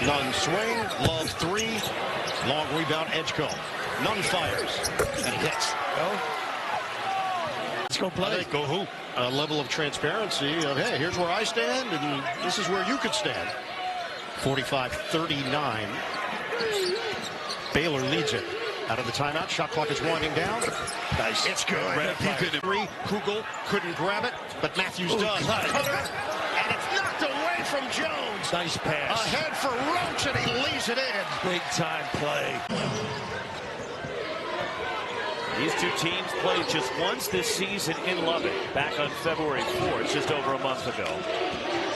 Nunn swing, Love three, long rebound, Edgecombe. Nunn fires, and he hits. Let's go play. Go hoop. A level of transparency of, hey, here's where I stand, and this is where you could stand. 45-39. Baylor leads it. Out of the timeout, shot clock is winding down. Nice. It's good. Three. Kugel couldn't grab it, but Matthews does. And it's knocked away from Jones. Nice pass. Ahead for Roach, and he leaves it in. Big time play. These two teams played just once this season in Lubbock, back on February 4th, just over a month ago.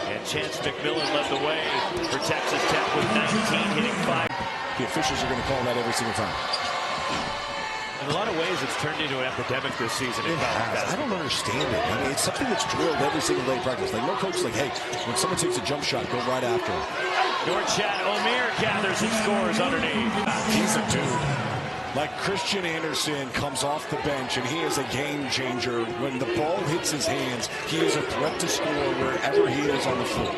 And Chance McMillan led the way for Texas Tech with 19, hitting 5. The officials are going to call that every single time. In a lot of ways, it's turned into an epidemic this season. I don't understand it. I mean, it's something that's drilled every single day in practice. Like, no coach is like, hey, when someone takes a jump shot, go right after him. Norchad Omier gathers and scores underneath. He's a dude. Like Christian Anderson comes off the bench, and he is a game changer. When the ball hits his hands, he is a threat to score wherever he is on the floor.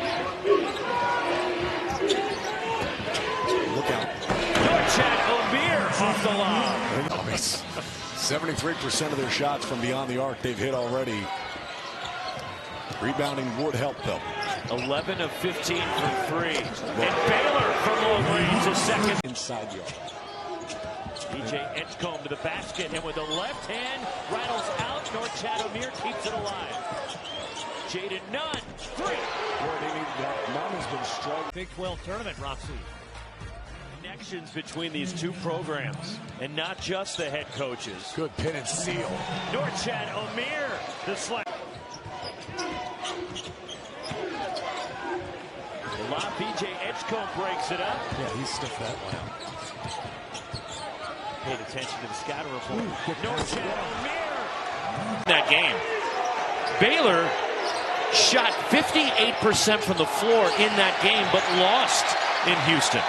Look out. Norchad Omier off the lob. 73% of their shots from beyond the arc they've hit already. Rebounding would help, though. 11 of 15 from 3. And Baylor from long range is second. Inside yard. DJ Edgecombe to the basket, and with the left hand, rattles out. Norchad Omier keeps it alive. Jaden Nunn, 3. Nunn has been strong. Big 12 tournament, Roxy. Connections between these two programs, and not just the head coaches. Good pin and seal. Norchad Omier, the slap. The lob, BJ Edgecombe breaks it up. Yeah, he stiffed that one out. Paid attention to the scatter report. Norchad Omier. That game. Baylor shot 58% from the floor in that game, but lost in Houston.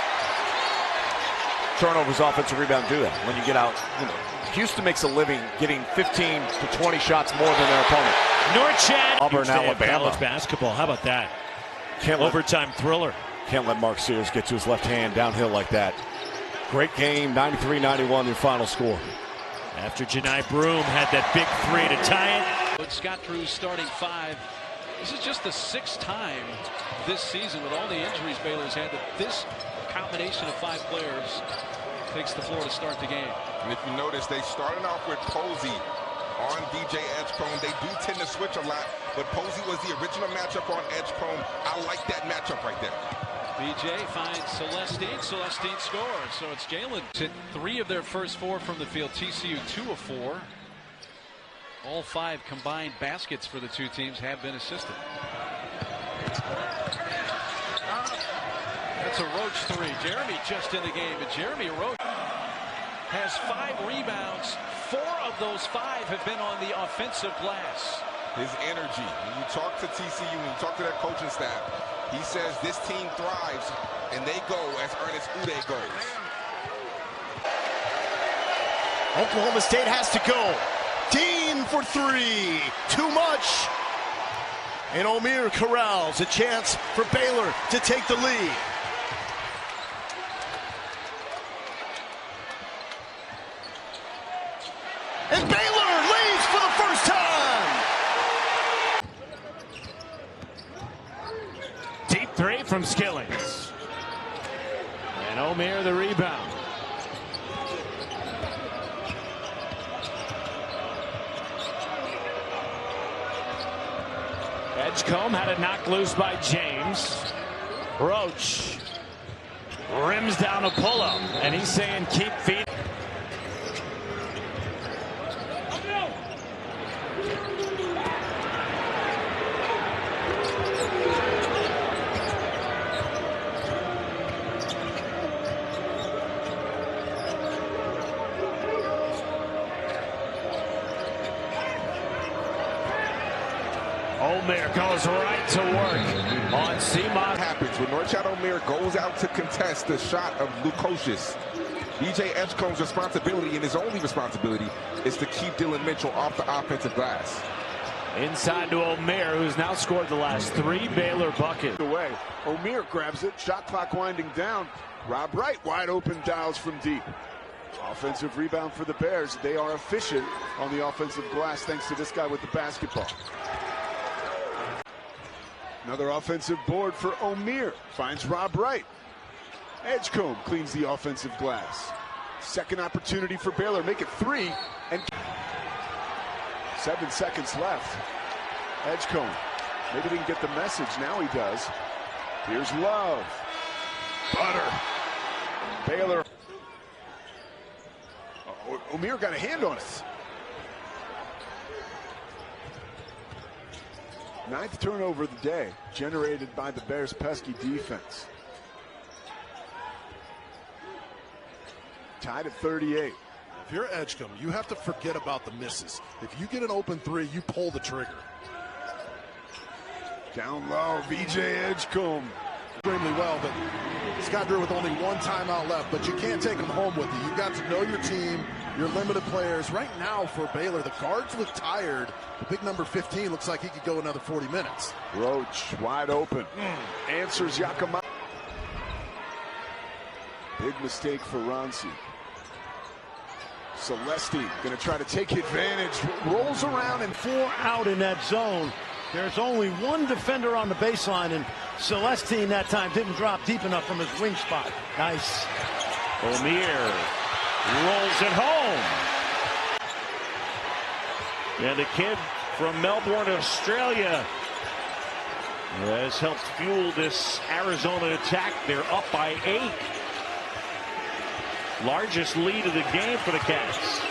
Turnovers, offensive rebound do that. When you get out, Houston makes a living getting 15 to 20 shots more than their opponent. Norchad. Auburn, Alabama. College basketball. How about that? Overtime thriller. Can't let Mark Sears get to his left hand downhill like that. Great game, 93-91, your final score. After Janai Broome had that big 3 to tie it. Scott Drew's starting 5. This is just the 6th time this season with all the injuries Baylor's had that this combination of 5 players takes the floor to start the game. And if you notice, they started off with Posey on DJ Edgecombe. They do tend to switch a lot, but Posey was the original matchup on Edgecombe. I like that matchup right there. BJ finds Celestine. Celestine scores. So it's Jalen. Hit 3 of their first 4 from the field. TCU 2 of 4. All 5 combined baskets for the two teams have been assisted. That's a Roach 3. Jeremy just in the game, but Jeremy Roach has 5 rebounds. 4 of those 5 have been on the offensive glass. His energy. When you talk to TCU, when you talk to their coaching staff, he says this team thrives, and they go as Ernest Uday goes. Oklahoma State has to go. Dean for 3. Too much. And Omier corrals a chance for Baylor to take the lead. And Baylor leads for the first time. Deep 3 from Skillings. And Omier the rebound. Edgecombe had it knocked loose by James. Roach rims down a pull-up, and he's saying keep feeding. Omier goes right to work on Seamont. Happens when Norchad Omier goes out to contest the shot of Lukosius. DJ Edgecombe's responsibility, and his only responsibility, is to keep Dylan Mitchell off the offensive glass. Inside to Omer, who's now scored the last 3 Baylor buckets. Away. Omer grabs it. Shot clock winding down. Rob Wright wide open, dials from deep. Offensive rebound for the Bears. They are efficient on the offensive glass thanks to this guy with the basketball. Another offensive board for Omer. Finds Rob Wright. Edgecombe cleans the offensive glass. Second opportunity for Baylor. Make it 3. And 7 seconds left. Edgecombe. Maybe didn't get the message. Now he does. Here's Love. Butter. Baylor. Omer got a hand on it. 9th turnover of the day, generated by the Bears' pesky defense. Tied at 38. If you're Edgecombe, you have to forget about the misses. If you get an open 3, you pull the trigger. Down low, VJ Edgecombe. Extremely well, but Scott Drew with only 1 timeout left, but you can't take them home with you. You've got to know your team, your limited players. Right now for Baylor, the guards look tired. The big number 15 looks like he could go another 40 minutes. Roach wide open. Answers Yakima. Big mistake for Ronci. Celestine going to try to take advantage. Rolls around and 4 out in that zone. There's only 1 defender on the baseline, and Celestine that time didn't drop deep enough from his wing spot. Nice. Omer rolls it home. And the kid from Melbourne, Australia, has helped fuel this Arizona attack. They're up by 8. Largest lead of the game for the Cats.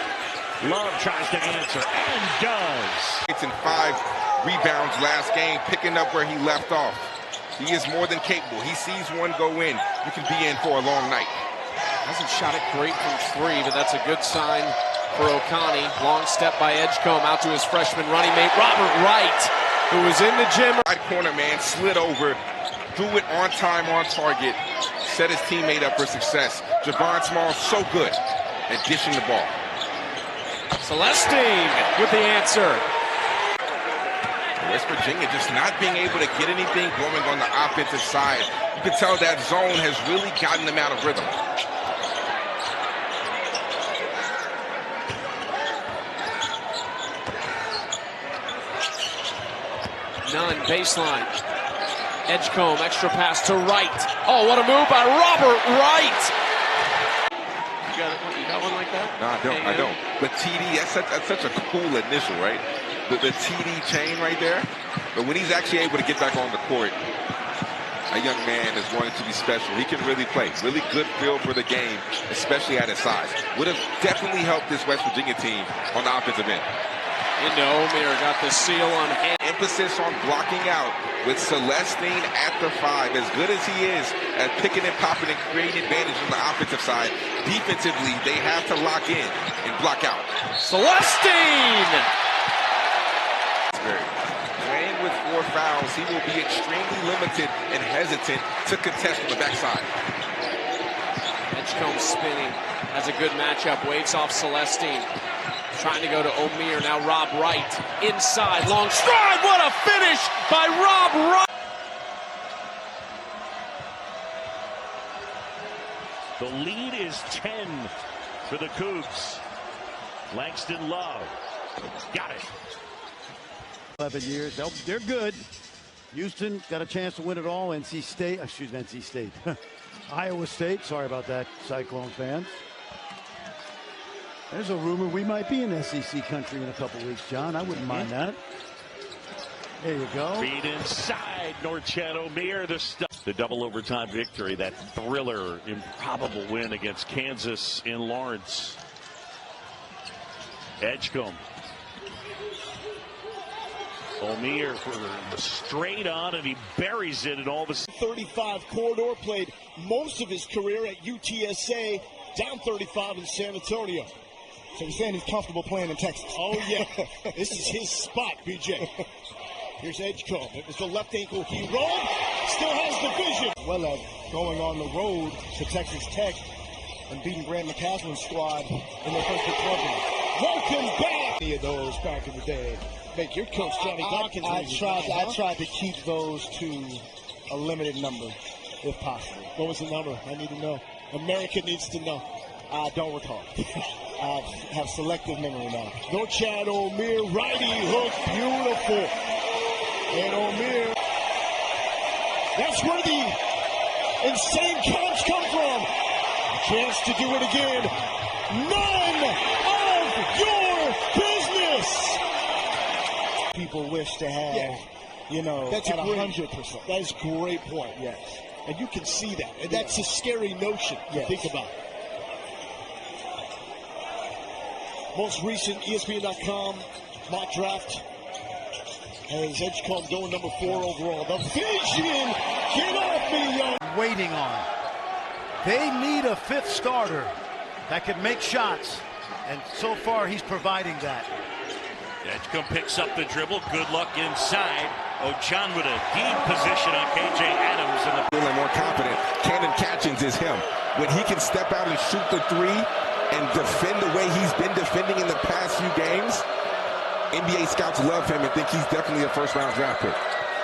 Love tries to answer and does. It's in 5 rebounds last game, picking up where he left off. He is more than capable. He sees one go in. You can be in for a long night. Hasn't shot it great from 3, but that's a good sign for Okani. Long step by Edgecombe out to his freshman running mate, Robert Wright, who was in the gym. Right corner man slid over, threw it on time, on target, set his teammate up for success. Javon Small so good at dishing the ball. Celestine with the answer. West Virginia just not being able to get anything going on the offensive side. You can tell that zone has really gotten them out of rhythm. None, baseline. Edgecombe, extra pass to Wright. Oh, what a move by Robert Wright. You got one like that? No, I don't. But TD, that's such a cool initial, right? The TD chain right there. But when he's actually able to get back on the court, a young man is going to be special. He can really play. Really good feel for the game, especially at his size. Would have definitely helped this West Virginia team on the offensive end. Into Omer, got the seal on hand. Emphasis on blocking out with Celestine at the 5. As good as he is at picking and popping and creating advantage on the offensive side, defensively, they have to lock in and block out. Celestine! Playing with 4 fouls, he will be extremely limited and hesitant to contest on the backside. Edgecombe spinning, has a good matchup, waves off Celestine. Trying to go to Omer, now Rob Wright. Inside, long stride, what a finish by Rob Wright! The lead is 10 for the Cougs. Langston Love got it. 11 years. They're good. Houston got a chance to win it all. NC State. Iowa State. Sorry about that, Cyclone fans. There's a rumor we might be in SEC country in a couple weeks, John. I wouldn't mind that. There you go. Feed inside. Norchad Omer, the double overtime victory. That thriller, improbable win against Kansas in Lawrence. Edgecombe. Omer for straight on, and he buries it, and all of a sudden 35 corridor, played most of his career at UTSA, down 35 in San Antonio. So you're saying he's comfortable playing in Texas? Oh, yeah. This is his spot, BJ. Here's Edgecombe. It was the left ankle. He rolled. Still has the vision. Well as going on the road to Texas Tech and beating Grant McCaslin's squad in their first 12 games. Welcome back. Any of those back in the day. Make your coach Johnny Dawkins. I tried to keep those to a limited number, if possible. What was the number? I need to know. America needs to know. I don't recall. I have selective memory now. Norchad Omier, righty hook, beautiful. And Omier, that's where the insane counts come from. Chance to do it again. None of your business. People wish to have, that's at a great, 100%. That is a great point. Yes. And you can see that. And that's a scary notion to think about. Most recent ESPN.com mock draft has Edgecombe going number 4 overall. The vision! Get off me, young! Waiting on. They need a 5th starter that can make shots. And so far, he's providing that. Edgecombe picks up the dribble. Good luck inside. Ojan with a deep position on KJ Adams. Feeling more confident. Cannon Catchings is him. When he can step out and shoot the 3 and defend the way he's been defending in the past few games, NBA scouts love him and think he's definitely a first-round draft pick.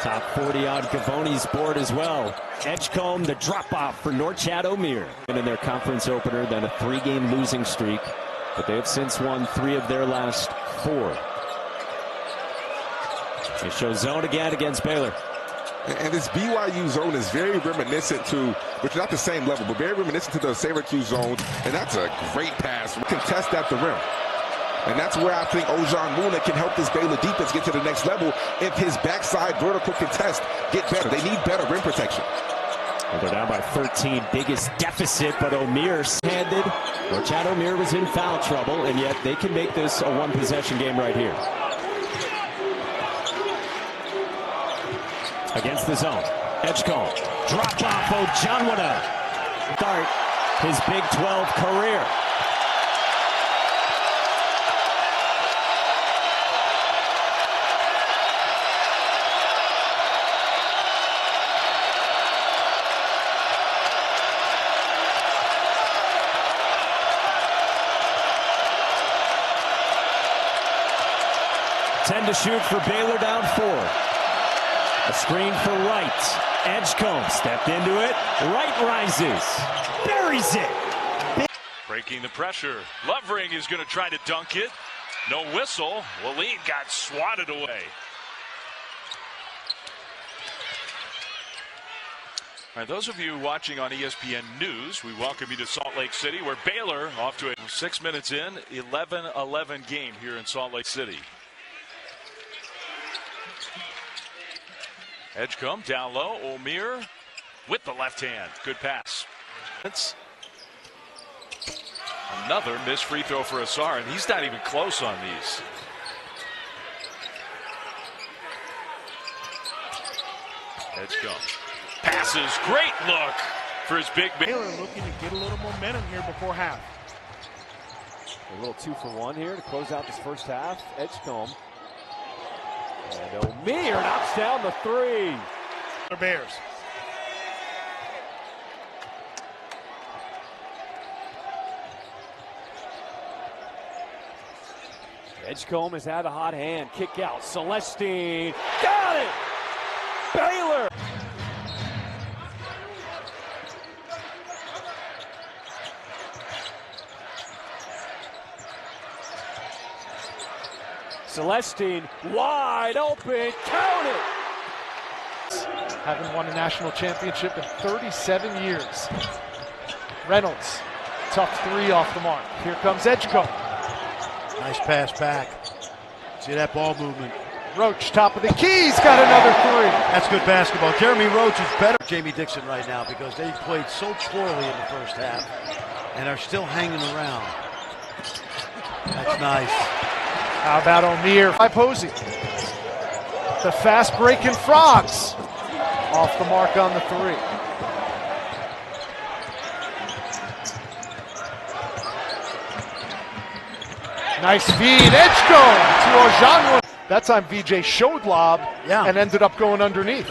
Top 40 on Gavoni's board as well. Edgecombe, the drop-off for Norchad Omier. In their conference opener, then a 3-game losing streak. But they have since won 3 of their last 4. They show zone again against Baylor. And this BYU zone is very reminiscent to, which is not the same level, but very reminiscent to the Syracuse zone. And that's a great pass. Contest at the rim. And that's where I think Ojan Muna can help this Baylor defense get to the next level if his backside vertical contest get better. They need better rim protection. Well, they're down by 13, biggest deficit, but Omier handed. Norchad Omier was in foul trouble, and yet they can make this a 1-possession game right here. Against the zone. Edgecombe. Drop off Ojanwada. Start his Big 12 career. Ten to shoot for Baylor, down 4. A screen for Wright. Edgecombe stepped into it. Wright rises. Buries it. Breaking the pressure. Lovering is going to try to dunk it. No whistle. Waleed got swatted away. All right, those of you watching on ESPN News, we welcome you to Salt Lake City, where Baylor, off to a 6 minutes in, 11-11 game here in Salt Lake City. Edgecombe down low. Omier with the left hand. Good pass. It's another missed free throw for Asar, and he's not even close on these. Edgecombe passes. Great look for his big man. Baylor looking to get a little momentum here before half. A little 2-for-1 here to close out this first half. Edgecombe. And Omier knocks down the 3. The Bears. Edgecombe has had a hot hand. Kick out. Celestine. Got it! Baylor! Celestine wide open, count it! Haven't won a national championship in 37 years. Reynolds, tough 3 off the mark. Here comes Edgecombe. Nice pass back. See that ball movement. Roach, top of the key, he's got another 3. That's good basketball. Jeremy Roach is better than Jamie Dixon right now because they played so poorly in the first half and are still hanging around. That's nice. How about Omier by Posey? The fast breaking Frogs. Off the mark on the 3. Nice feed. Edgecombe to Ojanwa. That time VJ showed lob and ended up going underneath.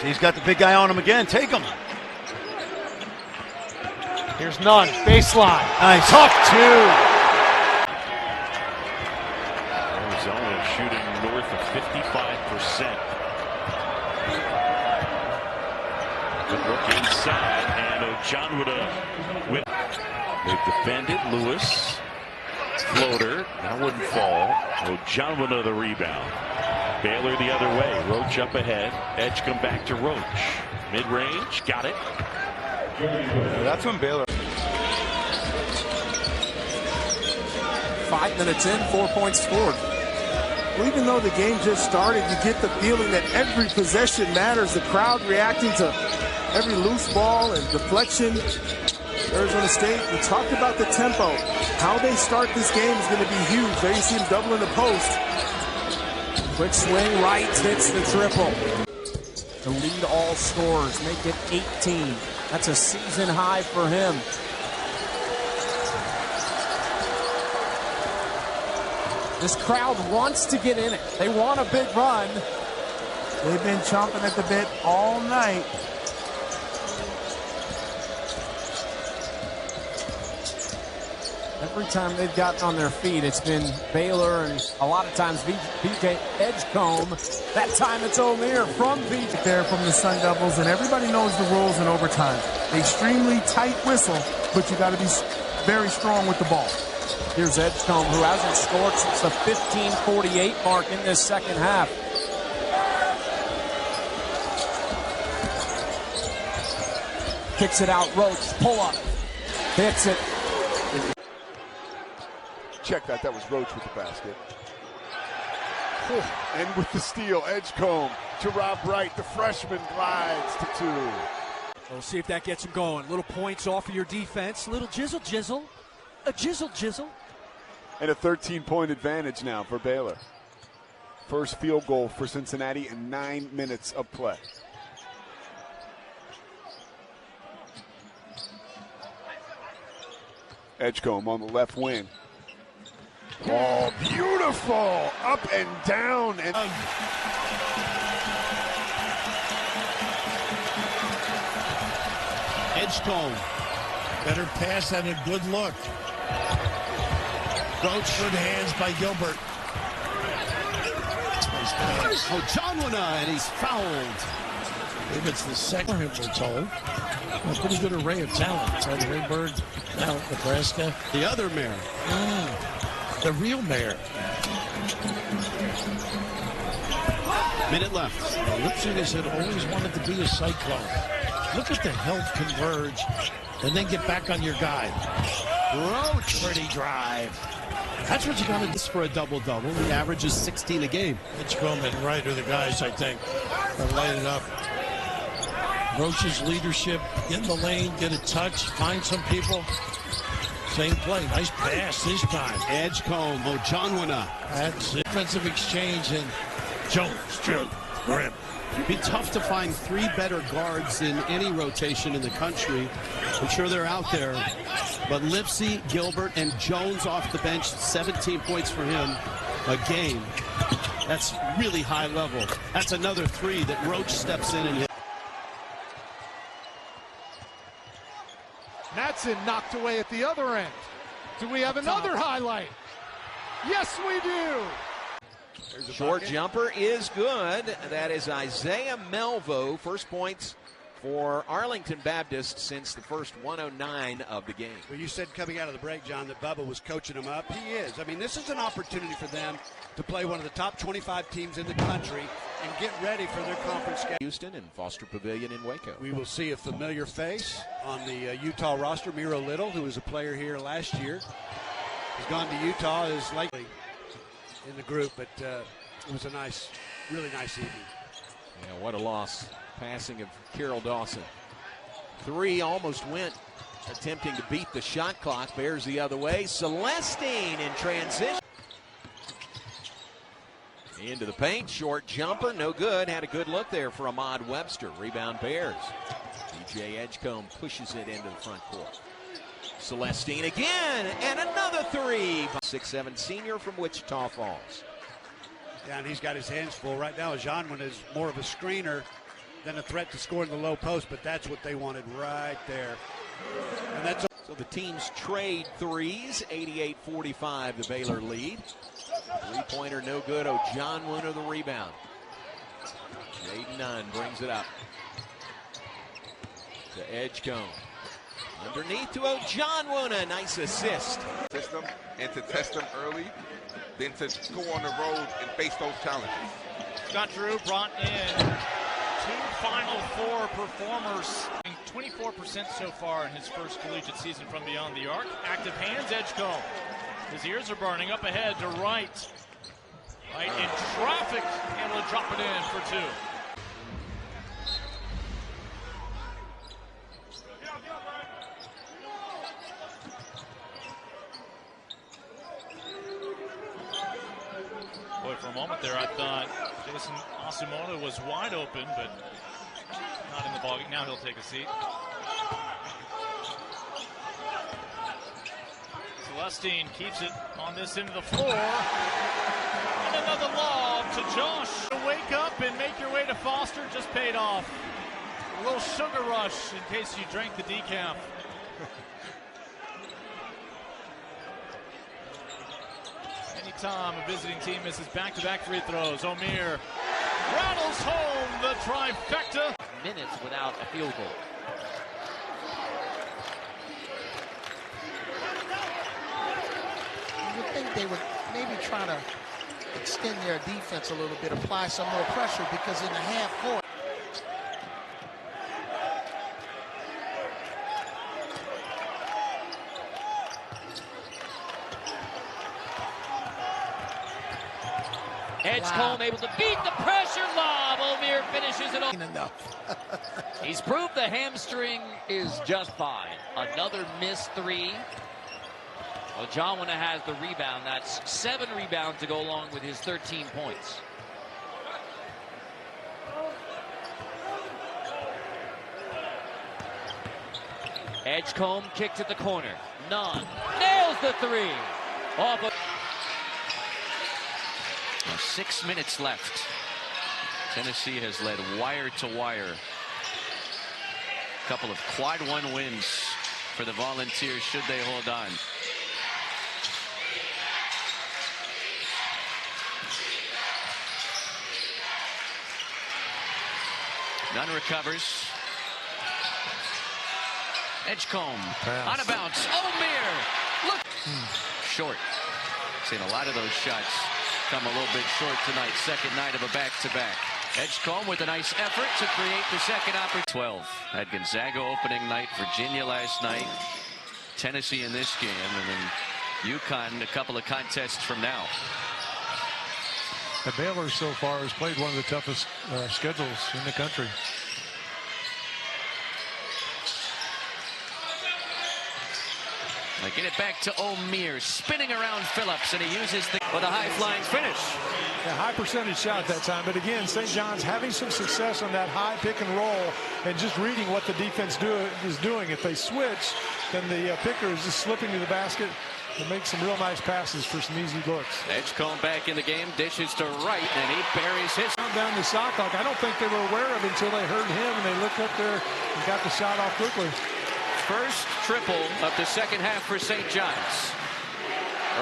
He's got the big guy on him again. Take him. Here's none. Baseline. Nice. Tough two. Arizona shooting north of 55%. Good look inside, and Ojanwuda with. They've defended. Lewis. Floater. That wouldn't fall. Ojanwuda the rebound. Baylor the other way. Roach up ahead. Edgecombe back to Roach. Mid-range. Got it. That's when Baylor. 5 minutes in, 4 points scored. Well, even though the game just started, you get the feeling that every possession matters. The crowd reacting to every loose ball and deflection. Arizona State, we talked about the tempo. How they start this game is going to be huge. There you see him doubling the post. Quick swing right, hits the triple. The lead all scorers, make it 18. That's a season high for him. This crowd wants to get in it. They want a big run. They've been chomping at the bit all night. Every time they've gotten on their feet, it's been Baylor and a lot of times BJ Edgecombe. That time it's O'Meara from BJ. There from the Sun Devils, and everybody knows the rules in overtime. Extremely tight whistle, but you got to be very strong with the ball. Here's Edgecombe, who hasn't scored since the 15:48 mark in this second half. Kicks it out, Roach, pull up, hits it. Check that. That was Roach with the basket. And with the steal, Edgecombe to Rob Wright. The freshman glides to 2. We'll see if that gets him going. Little points off of your defense. Little jizzle. A jizzle. And a 13-point advantage now for Baylor. First field goal for Cincinnati in 9 minutes of play. Edgecombe on the left wing. Oh, beautiful! Up and down. And Edgecombe. Better pass and a good look. Roach, good hands by Gilbert. Ojanwuda, and he's fouled. If it's the second, we're told. A pretty good array of talent. Ted Ringberg, now at Nebraska. The other mayor. The real mayor. Minute left. Lipsing had always wanted to be a cyclone. Look at the help converge and then get back on your guy. Roach. Pretty drive. That's what you got to do for a double-double. The average is 16 a game. Edgecombe and Wright are the guys, I think, that light it up. Roach's leadership, get in the lane, get a touch, find some people. Same play. Nice pass this time. Edgecombe, Ojanwuda. That's defensive exchange, and Jones, grip. It'd be tough to find 3 better guards in any rotation in the country. I'm sure they're out there. But Lipsy, Gilbert, and Jones off the bench, 17 points for him a game. That's really high level. That's another 3 that Roach steps in and hits. Matson knocked away at the other end. Do we have another highlight? Yes, we do. Short jumper is good. That is Isaiah Melvo. First points for Arlington Baptist since the first 109 of the game. Well, you said coming out of the break, John, that Bubba was coaching them up. He is. I mean, this is an opportunity for them to play one of the top 25 teams in the country and get ready for their conference schedule. Houston and Foster Pavilion in Waco. We will see a familiar face on the Utah roster. Miro Little, who was a player here last year, has gone to Utah, is likely in the group, but it was a nice, really nice evening. Yeah, what a loss. Passing of Carroll Dawson. 3 almost went, attempting to beat the shot clock. Bears the other way. Celestine in transition. Into the paint, short jumper, no good. Had a good look there for Ahmad Webster. Rebound Bears. DJ Edgecombe pushes it into the front court. Celestine again, and another 3. 6'7" senior from Wichita Falls. Yeah, and he's got his hands full right now. Janwan is more of a screener than a threat to score in the low post, but that's what they wanted right there. And that's So the teams trade threes, 88-45 the Baylor lead. Three-pointer no good. Ojonwuna the rebound. Jaden Nunn brings it up to Edgecombe. Underneath to Ojonwuna. Nice assist. System and to test them early, then to go on the road and face those challenges. Scott Drew brought in 2 Final Four performers. 24% so far in his first collegiate season from beyond the arc. Active hands, Edgecombe. His ears are burning. Up ahead to Wright. Right in traffic, able to drop it in for 2. Boy, for a moment there, I thought Jason Asumona was wide open, but not in the ballgame. Now he'll take a seat. Celestine keeps it on this end of the floor. And another lob to Josh. Wake up and make your way to Foster just paid off. A little sugar rush in case you drank the decaf. Anytime a visiting team misses back-to-back free throws, O'Meara rattles home the trifecta. Minutes without a field goal. You would think they would maybe try to extend their defense a little bit, apply some more pressure, because in the half court. Edgecombe able to beat the pressure lob. O'Meara finishes it off. Enough. He's proved the hamstring is just fine. Another missed 3. Well, Ojonwuna has the rebound. That's 7 rebounds to go along with his 13 points. Edgecombe kicked at the corner. Nunn nails the 3. Off of 6 minutes left. Tennessee has led wire to wire. A couple of quad 1 wins for the Volunteers should they hold on. Nunn recovers. Edgecombe out of bounds. O'Meara, look, short. Seen a lot of those shots come a little bit short tonight. Second night of a back-to-back. Edgecombe with a nice effort to create the second opportunity. 12 had Gonzaga opening night, Virginia last night, Tennessee in this game, and then UConn a couple of contests from now. The Baylor so far has played one of the toughest schedules in the country. They get it back to O'Meara, spinning around Phillips, and he uses with a high-flying finish. Yeah, high percentage shot that time, but again, St. John's having some success on that high pick and roll and just reading what the defense is doing. If they switch, then the picker is just slipping to the basket and make some real nice passes for some easy looks. Edgecombe back in the game, dishes to Wright, and he buries his. Down the shot clock. I don't think they were aware of it until they heard him, and they looked up there and got the shot off quickly. First triple of the second half for St. John's.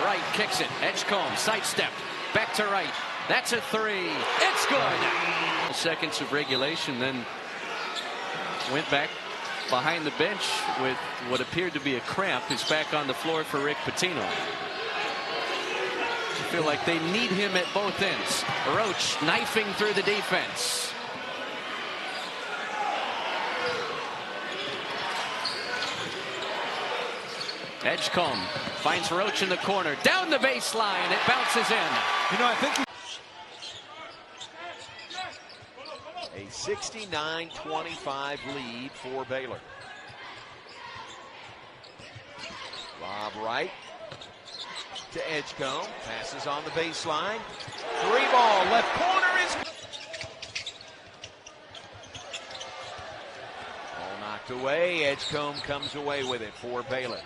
Wright kicks it. Edgecombe sidestep. Back to Wright. That's a 3. It's good. Seconds of regulation, then went back behind the bench with what appeared to be a cramp. He's back on the floor for Rick Pitino. I feel like they need him at both ends. Roach knifing through the defense. Edgecombe finds Roach in the corner. Down the baseline. It bounces in. You know, I think a 69-25 lead for Baylor. Lob right to Edgecombe. Passes on the baseline. 3-ball. Left corner is. Ball knocked away. Edgecombe comes away with it for Baylor.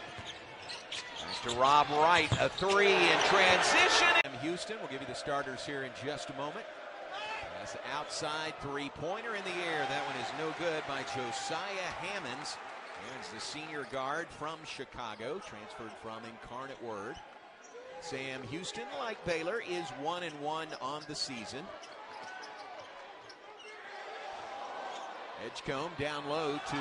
To Rob Wright, a 3 in transition. Houston, we'll give you the starters here in just a moment. That's the outside 3-pointer in the air. That one is no good by Josiah Hammonds. There's the senior guard from Chicago, transferred from Incarnate Word. Sam Houston, like Baylor, is 1-1 on the season. Edgecombe down low to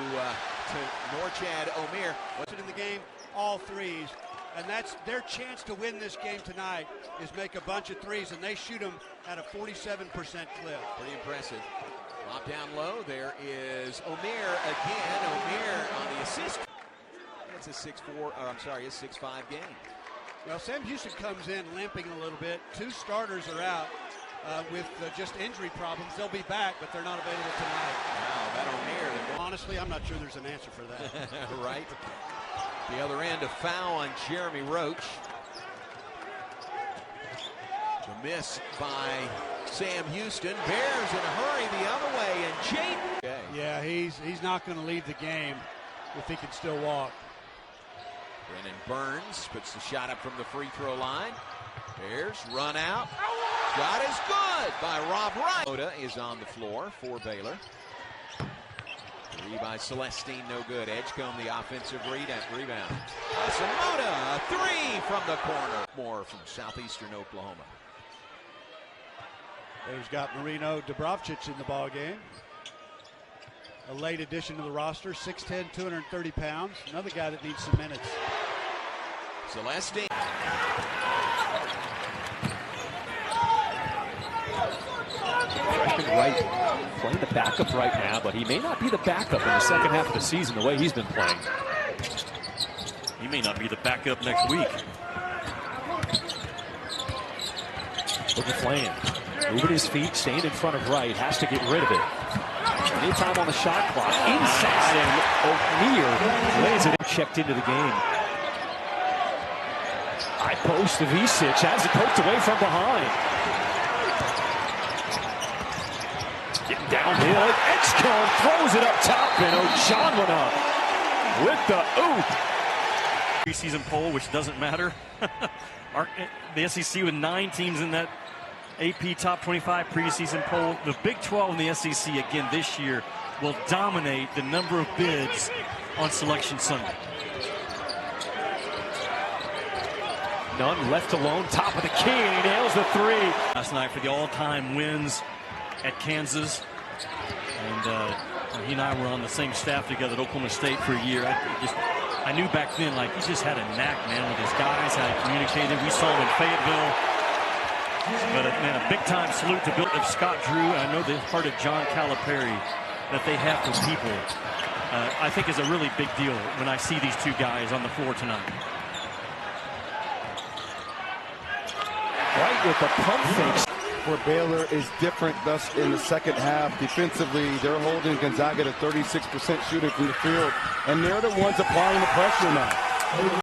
Norchad Omier. What's it in the game? All threes. And that's their chance to win this game tonight, is make a bunch of threes, and they shoot them at a 47% clip. Pretty impressive. Lob down low. There is Omier again. Omier on the assist. It's a 6'5" game. Well, Sam Houston comes in limping a little bit. Two starters are out with just injury problems. They'll be back, but they're not available tonight. Wow, that Omier. Honestly, I'm not sure there's an answer for that. Right. The other end, a foul on Jeremy Roach. The miss by Sam Houston. Bears in a hurry the other way, and Jaden. Okay. Yeah, he's not going to leave the game if he can still walk. Brennan Burns puts the shot up from the free throw line. Bears run out. Shot is good by Rob Wright. Moda is on the floor for Baylor. Three by Celestine, no good. Edgecombe, the offensive rebound. Moda, a three from the corner. More from southeastern Oklahoma. They've got Marino Dubrovcic in the ball game. A late addition to the roster, 6'10", 230 pounds. Another guy that needs some minutes. Celestine. Freshman Wright playing the backup right now, but he may not be the backup in the second half of the season the way he's been playing. He may not be the backup next week. Look at Flan. Moving his feet, staying in front of Wright, has to get rid of it. Anytime on the shot clock, inside, and Omier lays it and checked into the game. High post to Visic, has it poked away from behind. Getting downhill, Edgecombe throws it up top, and Ojanwana with the oop. Preseason poll, which doesn't matter. The SEC with 9 teams in that AP Top 25 preseason poll. The Big 12 and the SEC again this year will dominate the number of bids on Selection Sunday. Nunn left alone, top of the key, and he nails the three. Last night for the all-time wins at Kansas. And he and I were on the same staff together at Oklahoma State for a year. I knew back then, like, he just had a knack, man, with his guys, how he communicated. We saw him in Fayetteville. But, man, a big-time salute to Bill of Scott Drew. I know the part of John Calipari that they have for people, I think is a really big deal when I see these two guys on the floor tonight. Right with the pump fakes. For Baylor is different thus in the second half. Defensively, they're holding Gonzaga to 36% shooting from the field, and they're the ones applying the pressure now.